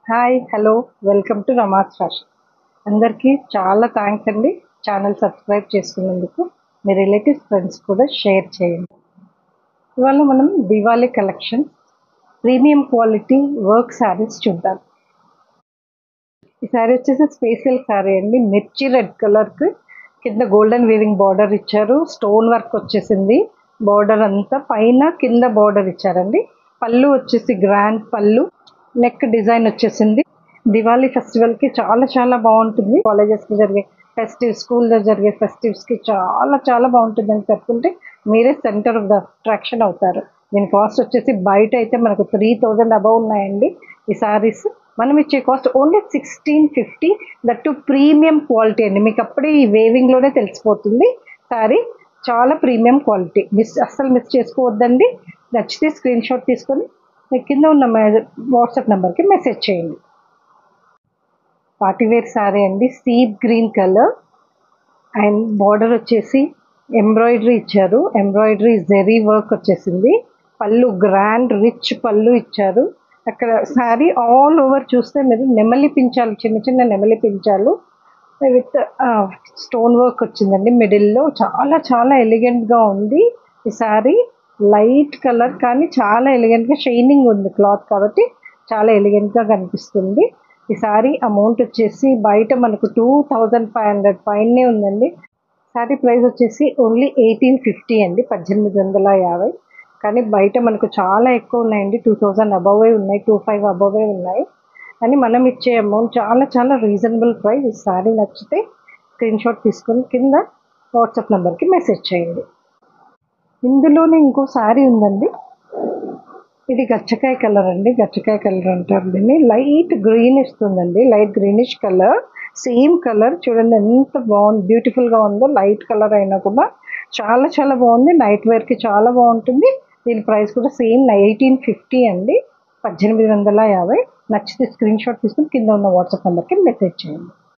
Hi hello welcome to Rama's fashion. అందరికీ చాలా thanks అండి. ఛానల్ సబ్స్క్రైబ్ చేసుకున్నందుకు మీ రిలేటివ్స్ ఫ్రెండ్స్ కూడా షేర్ చేయండి. ఇవాళ మనం Diwali collection premium quality work saris చూద్దాం. ఈ శారీ వచ్చేసి స్పెషల్ శారీ అండి. మిర్చి రెడ్ కలర్కి కింద గోల్డెన్ వీవింగ్ బార్డర్ ఇచ్చారు. స్టోన్ వర్క్ వచ్చేసింది. బార్డర్ అంతా పైన కింద బార్డర్ ఇచ్చారండి. పళ్ళు వచ్చేసి గ్రాండ్ పళ్ళు. నెక్ డిజైన్ వచ్చేసింది. దివాళీ ఫెస్టివల్కి చాలా చాలా బాగుంటుంది. కాలేజెస్కి జరిగే ఫెస్టివ్స్, స్కూల్లో జరిగే ఫెస్టివ్స్కి చాలా చాలా బాగుంటుంది అని చెప్పుకుంటే మీరే సెంటర్ ఆఫ్ ద అట్రాక్షన్ అవుతారు. దీని కాస్ట్ వచ్చేసి బయట అయితే మనకు 3000 అబౌవ్ ఉన్నాయండి. ఈ శారీస్ మనం ఇచ్చే cost only 1650. That premium quality అండి. మీకు అప్పుడే ఈ వేవింగ్లోనే తెలిసిపోతుంది. శారీ చాలా ప్రీమియం క్వాలిటీ. అస్సలు మిస్ చేసుకోవద్దండి. నచ్చితే స్క్రీన్ షాట్ తీసుకొని కింద ఉన్న వాట్సాప్ నెంబర్కి మెసేజ్ చేయండి. పార్టీవేర్ శారీ అండి. Sea green colour and border వచ్చేసి ఎంబ్రాయిడరీ ఇచ్చారు. ఎంబ్రాయిడరీ జెరీ వర్క్ వచ్చేసింది. పళ్ళు గ్రాండ్ రిచ్ పళ్ళు ఇచ్చారు. అక్కడ శారీ ఆల్ ఓవర్ చూస్తే మీరు నెమలి పించాలు, చిన్న చిన్న నెమలి పించాలు విత్ స్టోన్ వర్క్ వచ్చిందండి మిడిల్లో. చాలా చాలా ఎలిగెంట్గా ఉంది ఈ శారీ. లైట్ కలర్ కానీ చాలా ఎలిగెంట్గా షైనింగ్ ఉంది క్లాత్ కాబట్టి చాలా ఎలిగెంట్గా కనిపిస్తుంది. ఈ శారీ అమౌంట్ వచ్చేసి బయట మనకు 2500 పైనే ఉందండి. శారీ ప్రైస్ వచ్చేసి ఓన్లీ 1850 అండి, 1850. కానీ బయట మనకు చాలా ఎక్కువ ఉన్నాయండి. 2000 అబవే ఉన్నాయి, 25 అబవే ఉన్నాయి. అని మనం ఇచ్చే అమౌంట్ చాలా చాలా రీజనబుల్ ప్రైస్. ఈ శారీ నచ్చితే స్క్రీన్ షాట్ తీసుకొని కింద వాట్సాప్ నెంబర్కి మెసేజ్ చేయండి. ఇందులోనే ఇంకో శారీ ఉందండి. ఇది గచ్చకాయ కలర్ అండి. గచ్చకాయ కలర్ అంటారు దీన్ని. లైట్ గ్రీన్ ఇస్తుందండి. Light greenish colour. Same colour చూడండి ఎంత బాగుంది, బ్యూటిఫుల్గా ఉందో. లైట్ కలర్ అయినా కూడా చాలా చాలా బాగుంది. నైట్ వేర్కి చాలా బాగుంటుంది. దీని ప్రైస్ కూడా సేమ్ 1850 అండి, 1850. నచ్చితే స్క్రీన్ షాట్ తీసుకుని కింద ఉన్న వాట్సాప్ నెంబర్కి మెసేజ్ చేయండి.